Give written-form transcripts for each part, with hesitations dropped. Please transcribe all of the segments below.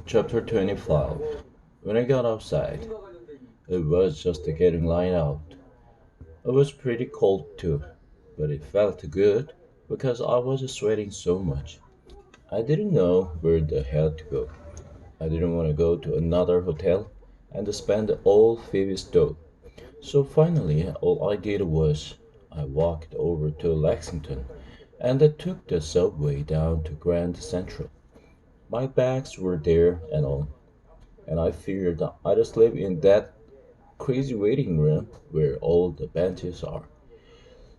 Chapter 25. When I got outside, it was just getting light out. It was pretty cold too, but it felt good because I was sweating so much. I didn't know where the hell to go. I didn't want to go to another hotel and spend all Phoebe's dough. So finally, all I did was I walked over to Lexington and I took the subway down to Grand Central. My bags were there and all, and I figured I'd sleep in that crazy waiting room where all the benches are.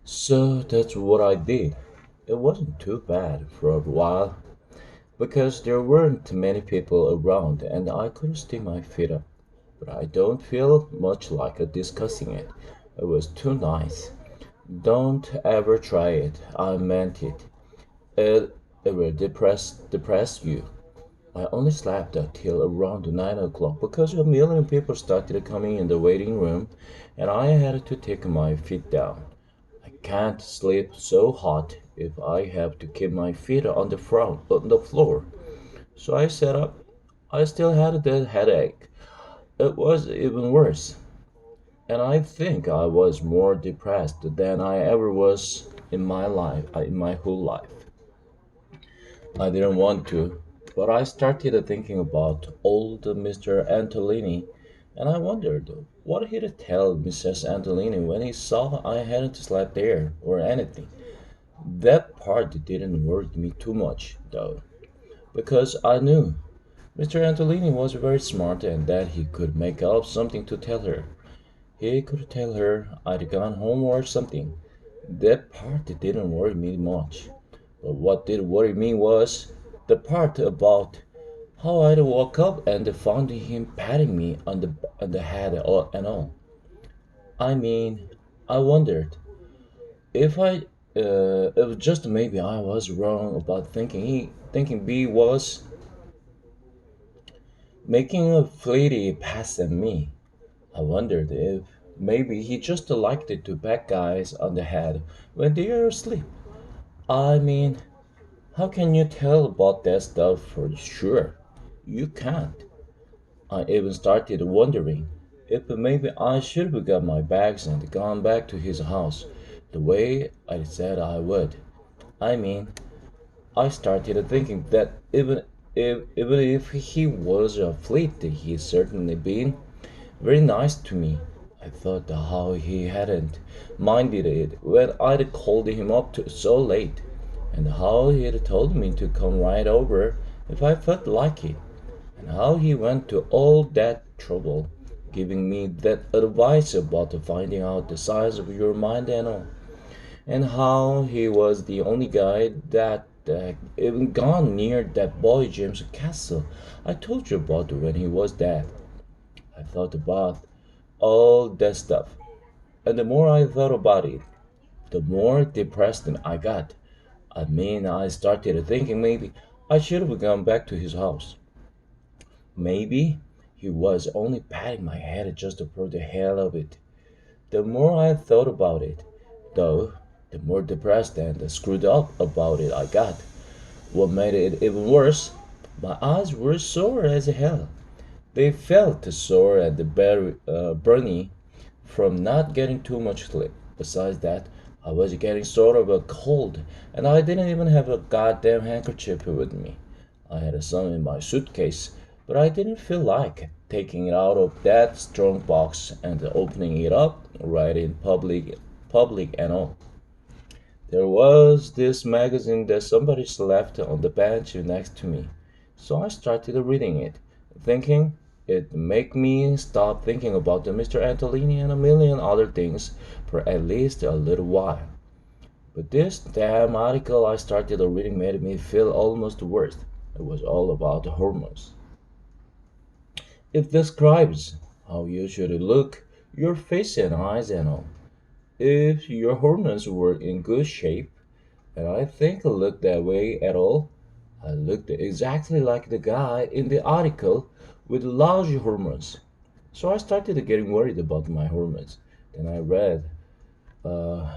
So that's what I did. It wasn't too bad for a while because there weren't many people around and I could stick my feet up. But I don't feel much like discussing it. It was too nice. Don't ever try it. I meant it. It will depress you. I only slept until around 9 o'clock because a million people started coming in the waiting room and I had to take my feet down. I can't sleep so hot if I have to keep my feet on the floor. So I sat up. I still had that headache. It was even worse. And I think I was more depressed than I ever was in my whole life. I didn't want to, but I started thinking about old Mr. Antolini, and I wondered what he'd tell Mrs. Antolini when he saw I hadn't slept there or anything. That part didn't worry me too much, though, because I knew Mr. Antolini was very smart and that he could make up something to tell her. He could tell her I'd gone home or something. That part didn't worry me much. But what did worry me was the part about how I'd woke up and found him patting me on the head and all. I mean, I wondered if just maybe I was wrong about thinking B was making a fleety pass at me. I wondered if maybe he just liked it to pat guys on the head when they are asleep. I mean, how can you tell about that stuff for sure? You can't. I even started wondering if maybe I should have got my bags and gone back to his house the way I said I would. I mean, I started thinking that even if he was a fleet, he's certainly been very nice to me. I thought how he hadn't minded it when I'd called him up so late, and how he'd told me to come right over if I felt like it, and how he went to all that trouble giving me that advice about finding out the size of your mind and all, and how he was the only guy that even gone near that boy James Castle I told you about when he was dead. I thought about all that stuff. And the more I thought about it, the more depressed I got. I mean, I started thinking maybe I should have gone back to his house. Maybe he was only patting my head just for the hell of it. The more I thought about it, though, the more depressed and screwed up about it I got. What made it even worse, my eyes were sore as hell. They felt sore and burny from not getting too much sleep. Besides that, I was getting sort of a cold, and I didn't even have a goddamn handkerchief with me. I had some in my suitcase, but I didn't feel like taking it out of that strong box and opening it up right in public and all. There was this magazine that somebody left on the bench next to me, so I started reading it, thinking it'd make me stop thinking about the Mr. Antolini and a million other things for at least a little while. But this damn article I started reading made me feel almost worse. It was all about hormones. It describes how you should look, your face and eyes and all. If your hormones were in good shape, and I think I looked that way at all, I looked exactly like the guy in the article with large hormones. So I started getting worried about my hormones. Then I read, uh,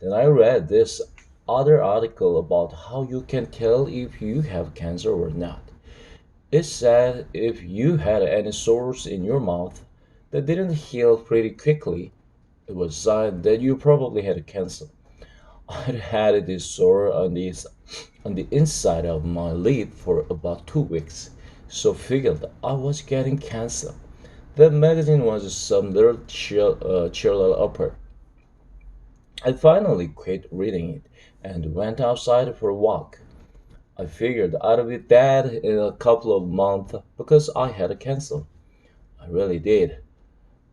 then I read this. other article about how you can tell if you have cancer or not. It said if you had any sores in your mouth that didn't heal pretty quickly, it was a sign that you probably had cancer. I'd had this sore on the inside of my lip for about 2 weeks, so figured I was getting cancer. That magazine was some little cheerleader upper. I finally quit reading it and went outside for a walk. I figured I'd be dead in a couple of months because I had cancer. I really did.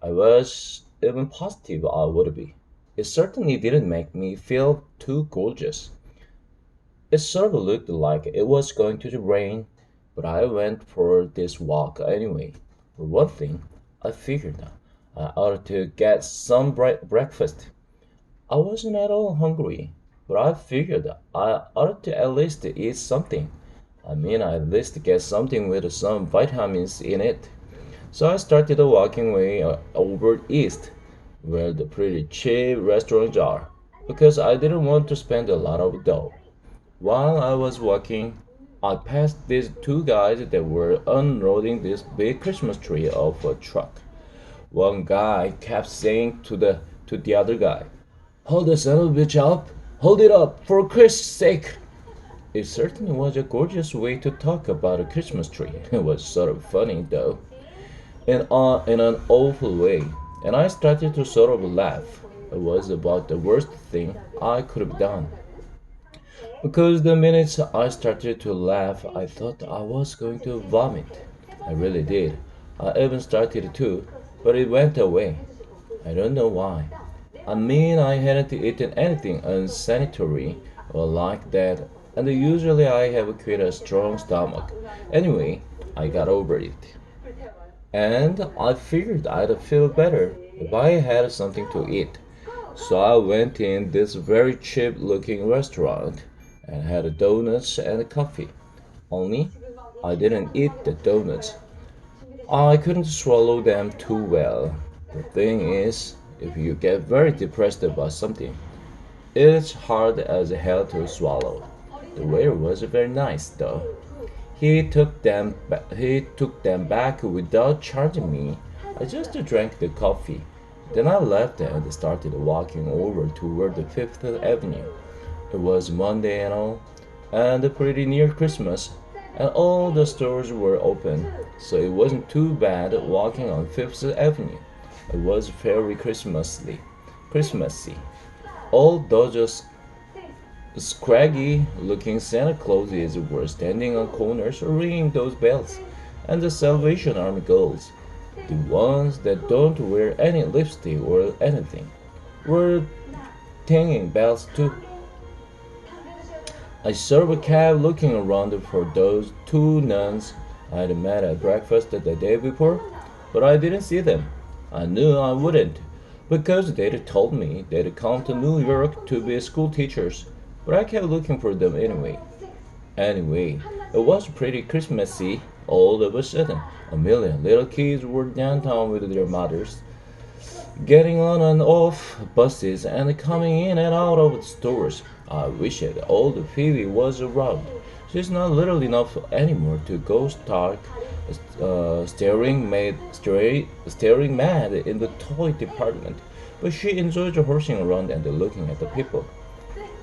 I was even positive I would be. It certainly didn't make me feel too gorgeous. It sort of looked like it was going to rain, but I went for this walk anyway. For one thing, I figured I ought to get some breakfast. I wasn't at all hungry, but I figured I ought to at least eat something. I mean, at least get something with some vitamins in it. So I started walking way over east, where the pretty cheap restaurants are, because I didn't want to spend a lot of dough. While I was walking, I passed these two guys that were unloading this big Christmas tree off a truck. One guy kept saying to the other guy, "Hold the son of a bitch up! Hold it up, for Christ's sake!" It certainly was a gorgeous way to talk about a Christmas tree. It was sort of funny, though, in an awful way, and I started to sort of laugh. It was about the worst thing I could have done. Because the minute I started to laugh, I thought I was going to vomit. I really did. I even started to, but it went away. I don't know why. I mean, I hadn't eaten anything unsanitary or like that, and usually I have quite a strong stomach. Anyway, I got over it. And I figured I'd feel better if I had something to eat. So I went in this very cheap looking restaurant and had donuts and coffee. Only I didn't eat the donuts. I couldn't swallow them too well. The thing is, if you get very depressed about something, it's hard as hell to swallow. The waiter was very nice, though. He took them back without charging me. I just drank the coffee. Then I left and started walking over toward the Fifth Avenue. It was Monday and all, and pretty near Christmas, and all the stores were open, so it wasn't too bad walking on Fifth Avenue. It was very Christmassy. All those scraggy looking Santa Clauses were standing on corners ringing those bells, and the Salvation Army girls, the ones that don't wear any lipstick or anything, were ringing bells too. I saw a cab looking around for those two nuns I'd met at breakfast the day before, but I didn't see them. I knew I wouldn't, because they'd told me they'd come to New York to be school teachers, but I kept looking for them anyway. Anyway, it was pretty Christmassy all of a sudden. A million little kids were downtown with their mothers, getting on and off buses and coming in and out of stores. I wished old Phoebe was around. She's not little enough anymore to go stark, staring mad in the toy department, but she enjoys horsing around and looking at the people.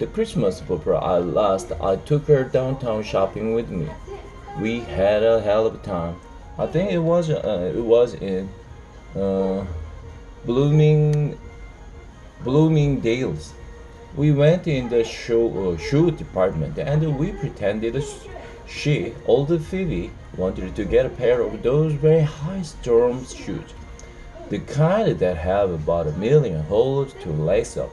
The Christmas before I last, I took her downtown shopping with me. We had a hell of a time. I think it was in uh, Blooming Bloomingdale's. We went in the shoe department and we pretended she, old Phoebe, wanted to get a pair of those very high storm shoes, the kind that have about a million holes to lace up.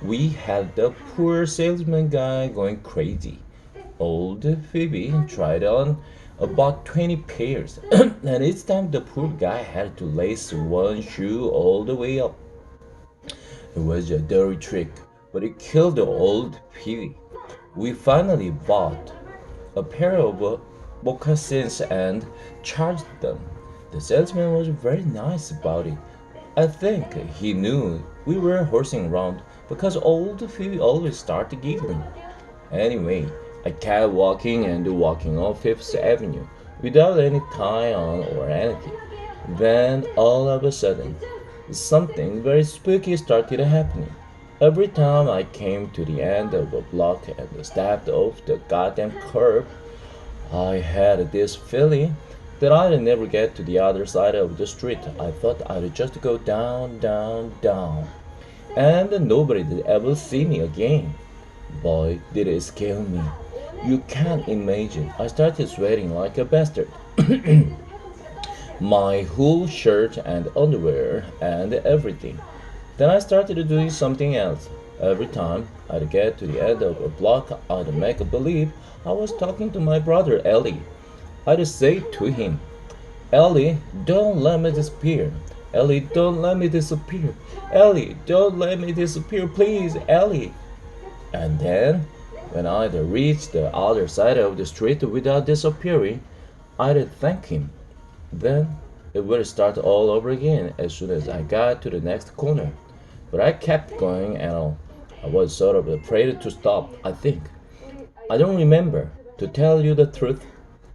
We had the poor salesman guy going crazy. Old Phoebe tried on about 20 pairs, and each time the poor guy had to lace one shoe all the way up. It was a dirty trick, but it killed the old Phoebe. We finally bought a pair of moccasins and charged them. The salesman was very nice about it. I think he knew we were horsing around, because old Phoebe always started giggling. Anyway, I kept walking and walking on Fifth Avenue without any tie on or anything. Then, all of a sudden, something very spooky started happening. Every time I came to the end of a block and stepped off the goddamn curb, I had this feeling that I'd never get to the other side of the street. I thought I'd just go down, down, down, and nobody'd ever see me again. Boy, did it scare me. You can't imagine. I started sweating like a bastard. My whole shirt and underwear and everything. Then I started doing something else. Every time I'd get to the end of a block, I'd make believe I was talking to my brother Ellie. I'd say to him, Ellie, don't let me disappear. Ellie, don't let me disappear. Ellie, don't let me disappear, please, Ellie. And then, when I'd reached the other side of the street without disappearing, I'd thank him. Then it would start all over again as soon as I got to the next corner. But I kept going and I was sort of afraid to stop, I think. I don't remember. To tell you the truth,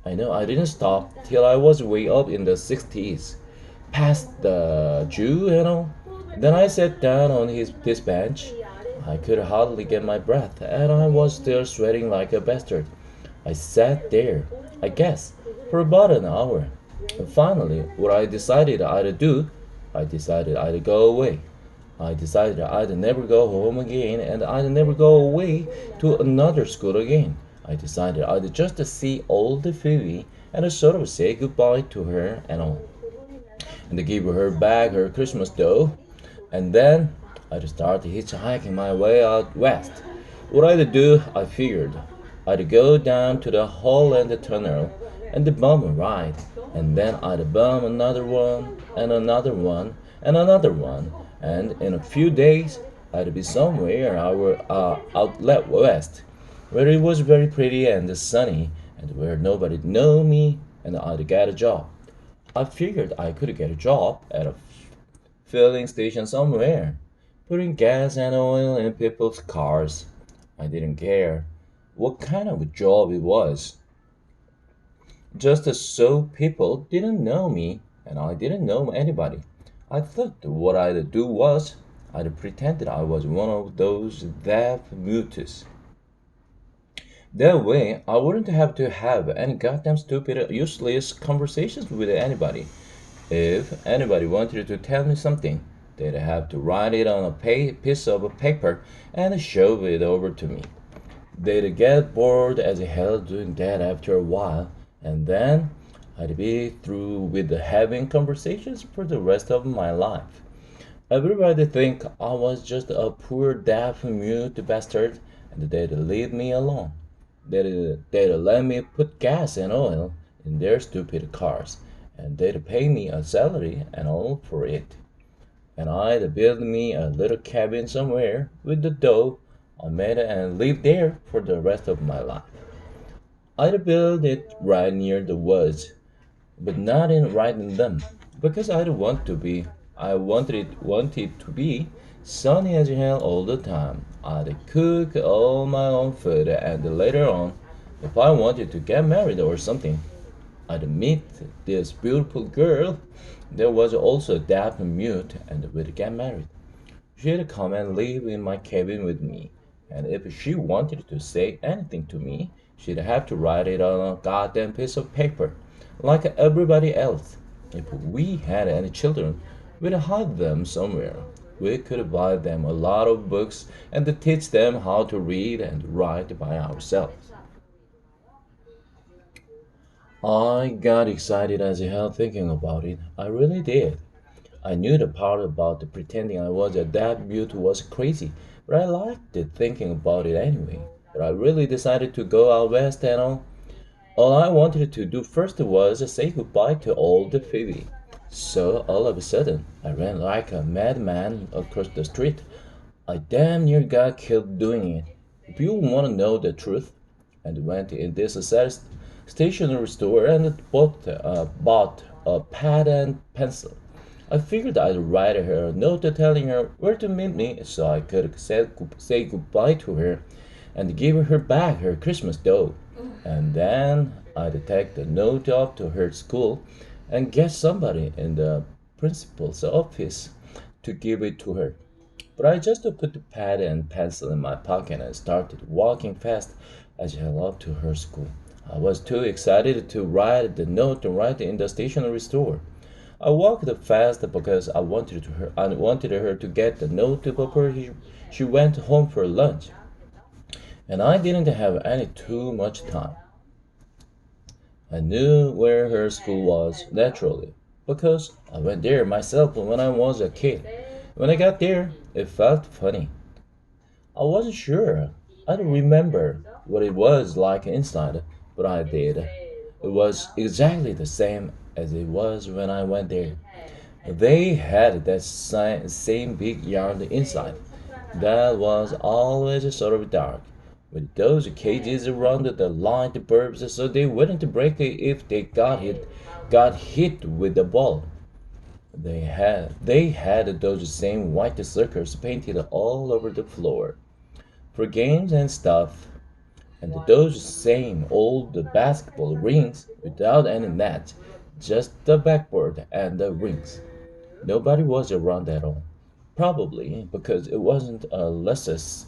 I know I didn't stop till I was way up in the 60s, past the Jew. Then I sat down on this bench. I could hardly get my breath, and I was still sweating like a bastard. I sat there, I guess, for about an hour. And finally, what I decided I'd do, I decided I'd go away. I decided I'd never go home again and I'd never go away to another school again. I decided I'd just see old Phoebe and sort of say goodbye to her and all. And give her back her Christmas doll. And then I'd start hitchhiking my way out west. What I'd do, I figured, I'd go down to the Holland Tunnel and bum a ride. And then I'd bum another one, and another one, and another one. And in a few days, I'd be somewhere out west, where it was very pretty and sunny, and where nobody'd know me, and I'd get a job. I figured I could get a job at a filling station somewhere, putting gas and oil in people's cars. I didn't care what kind of a job it was, just so people didn't know me and I didn't know anybody. I thought what I'd do was I'd pretend that I was one of those deaf mutes. That way, I wouldn't have to have any goddamn stupid, useless conversations with anybody. If anybody wanted to tell me something, they'd have to write it on a piece of paper and shove it over to me. They'd get bored as hell doing that after a while, and then I'd be through with having conversations for the rest of my life. Everybody'd think I was just a poor deaf mute bastard, and they'd leave me alone. They'd let me put gas and oil in their stupid cars, and they'd pay me a salary and all for it. And I'd build me a little cabin somewhere with the dough I made and live there for the rest of my life. I'd build it right near the woods, but not right in them, because I want it to be sunny as hell all the time. I'd cook all my own food, and later on, if I wanted to get married or something, I'd meet this beautiful girl that was also deaf and mute, and we'd get married. She'd come and live in my cabin with me, and if she wanted to say anything to me, she'd have to write it on a goddamn piece of paper, like everybody else. If we had any children, we'd hide them somewhere. We could buy them a lot of books and teach them how to read and write by ourselves. I got excited as hell thinking about it. I really did. I knew the part about the pretending I was a deaf mute was crazy, but I liked it thinking about it anyway. But I really decided to go out west and all I wanted to do first was say goodbye to old Phoebe. So all of a sudden, I ran like a madman across the street. I damn near got killed doing it. If you want to know the truth, and went in this stationery store and bought a pad and pencil. I figured I'd write her a note telling her where to meet me so I could say goodbye to her and give her back her Christmas doll. And then I'd take the note off to her school and get somebody in the principal's office to give it to her. But I just put the pad and pencil in my pocket and started walking fast as I left to her school. I was too excited to write the note right in the stationery store. I walked fast because I wanted her to get the note before she went home for lunch. And I didn't have any too much time. I knew where her school was, naturally, because I went there myself when I was a kid. When I got there, it felt funny. I wasn't sure. I don't remember what it was like inside, but I did. It was exactly the same as it was when I went there. They had that same big yard inside that was always sort of dark, with those cages around the light bulbs so they wouldn't break if they got hit with the ball. They had those same white circles painted all over the floor for games and stuff, and those same old basketball rings without any net, just the backboard and the rings. Nobody was around at all. Probably because it wasn't a lessons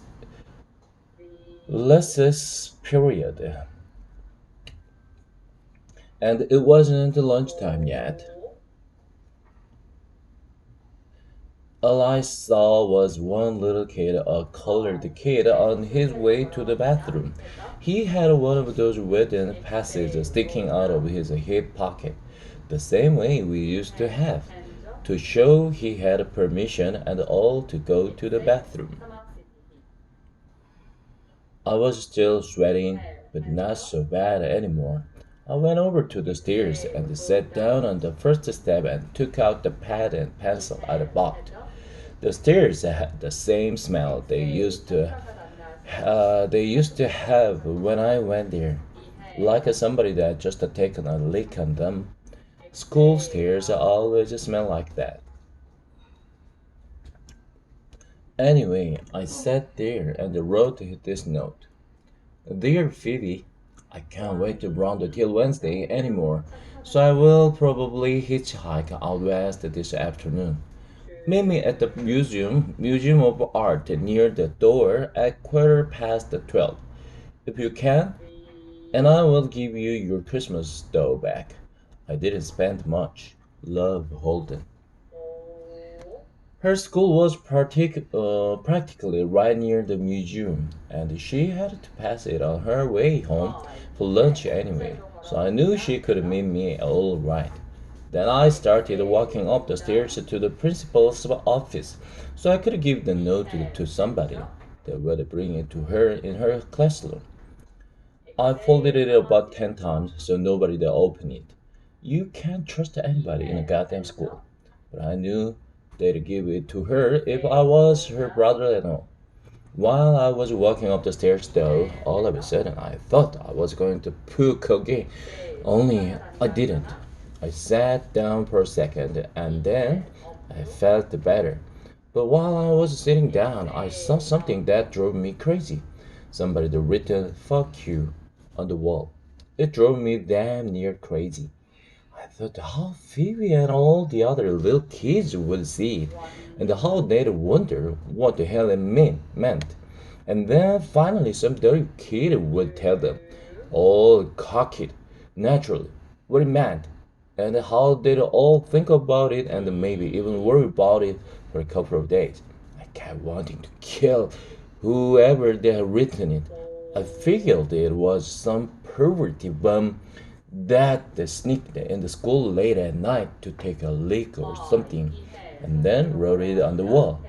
period, and it wasn't lunchtime yet. All I saw was one little kid, a colored kid, on his way to the bathroom. He had one of those wooden passes sticking out of his hip pocket, the same way we used to have, to show he had permission and all to go to the bathroom. I was still sweating, but not so bad anymore. I went over to the stairs and sat down on the first step and took out the pad and pencil I'd bought. The stairs had the same smell they used to have when I went there, like somebody that just had taken a lick on them. School stairs always smell like that. Anyway, I sat there and wrote this note. Dear Phoebe, I can't wait to run till Wednesday anymore, so I will probably hitchhike out west this afternoon. Meet me at the Museum of Art near the door at 12:15, if you can, and I will give you your Christmas dough back. I didn't spend much. Love, Holden. Her school was practically right near the museum, and she had to pass it on her way home for lunch anyway, so I knew she could meet me all right. Then I started walking up the stairs to the principal's office so I could give the note to somebody that would bring it to her in her classroom. I folded it about 10 times so nobody would open it. You can't trust anybody in a goddamn school. But I knew they'd give it to her if I was her brother-in-law. While I was walking up the stairs, though, all of a sudden I thought I was going to puke again. Only I didn't. I sat down for a second and then I felt better. But while I was sitting down, I saw something that drove me crazy. Somebody had written "fuck you" on the wall. It drove me damn near crazy. I thought how Phoebe and all the other little kids would see it, and how they'd wonder what the hell it meant. And then finally some dirty kid would tell them, all cocky, naturally, what it meant, and how they'd all think about it and maybe even worry about it for a couple of days. I kept wanting to kill whoever they had written it. I figured it was some perverty bum that they sneaked in the school late at night to take a leak or something, and then wrote it on the wall.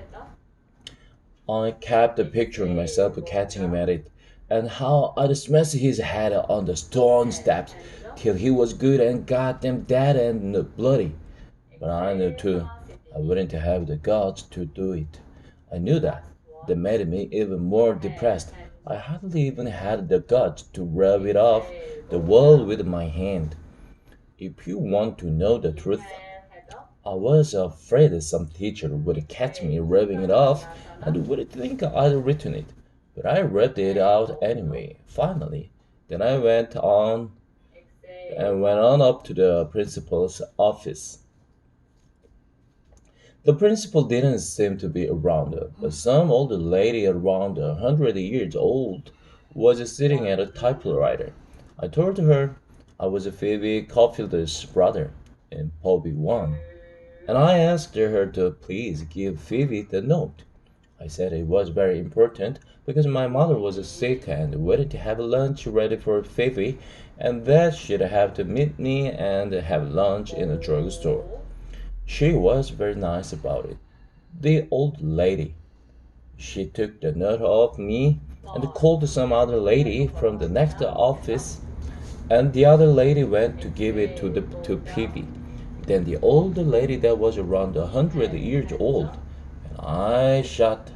I kept picturing myself catching him at it, and how I'd smash his head on the stone steps till he was good and goddamn dead and bloody. But I knew too, I wouldn't have the guts to do it. I knew that. That made me even more depressed. I hardly even had the guts to rub it off the wall with my hand. If you want to know the truth, I was afraid that some teacher would catch me rubbing it off and would think I'd written it. But I rubbed it out anyway, finally. Then I went on up to the principal's office. The principal didn't seem to be around, but some older lady around 100 years old was sitting at a typewriter. I told her I was Phoebe Caulfield's brother in Poby 1, and I asked her to please give Phoebe the note. I said it was very important because my mother was sick and wanted to have lunch ready for Phoebe, and that she'd have to meet me and have lunch in a drugstore. She was very nice about it. The old lady. She took the note off me and called some other lady from the next office, and the other lady went to give it to Phoebe. Then the old lady that was around 100 years old, and I shot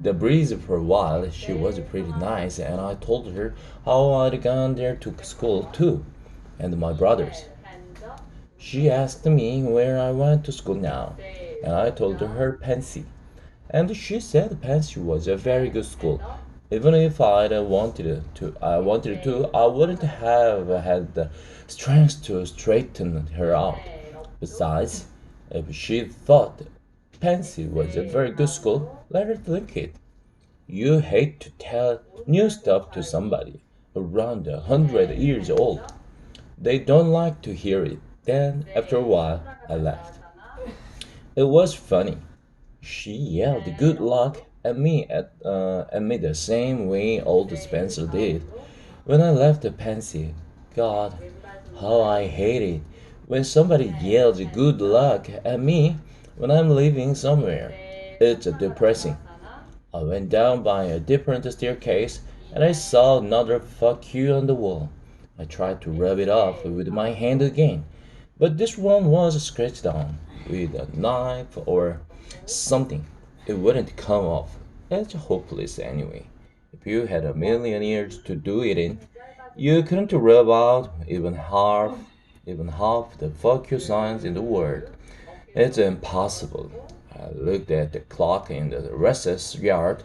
the breeze for a while. She was pretty nice, and I told her how I'd gone there to school too, and my brothers. She asked me where I went to school now, and I told her Pansy. And she said Pansy was a very good school. Even if I wouldn't have had the strength to straighten her out. Besides, if she thought Pansy was a very good school, let her think it. You hate to tell new stuff to somebody around 100 years old. They don't like to hear it. Then, after a while, I left. It was funny. She yelled good luck at me the same way old Spencer did. When I left the Pansy, God, how I hate it when somebody yells good luck at me when I'm leaving somewhere. It's depressing. I went down by a different staircase and I saw another fuck you on the wall. I tried to rub it off with my hand again, but this one was scratched on with a knife or something. It wouldn't come off. It's hopeless anyway. If you had a million years to do it in, you couldn't rub out even half the fuck you signs in the world. It's impossible. I looked at the clock in the recess yard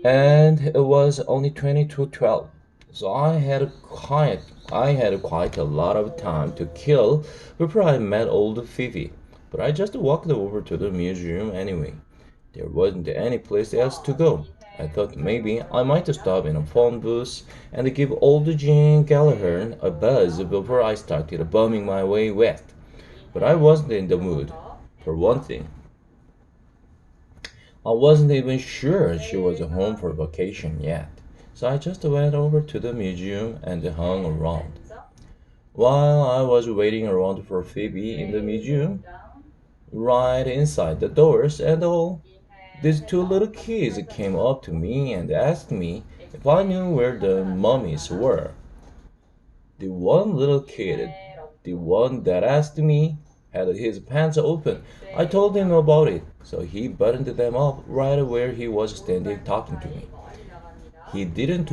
and it was only 20 to 12. So I had quite a lot of time to kill before I met old Fifi. But I just walked over to the museum anyway. There wasn't any place else to go. I thought maybe I might stop in a phone booth and give old Jean Gallagher a buzz before I started bumming my way west. But I wasn't in the mood. For one thing, I wasn't even sure she was home for vacation yet. So I just went over to the museum and hung around. While I was waiting around for Phoebe in the museum, right inside the doors and all, these two little kids came up to me and asked me if I knew where the mummies were. The one little kid, the one that asked me, had his pants open. I told him about it, so he buttoned them up right where he was standing talking to me. He didn't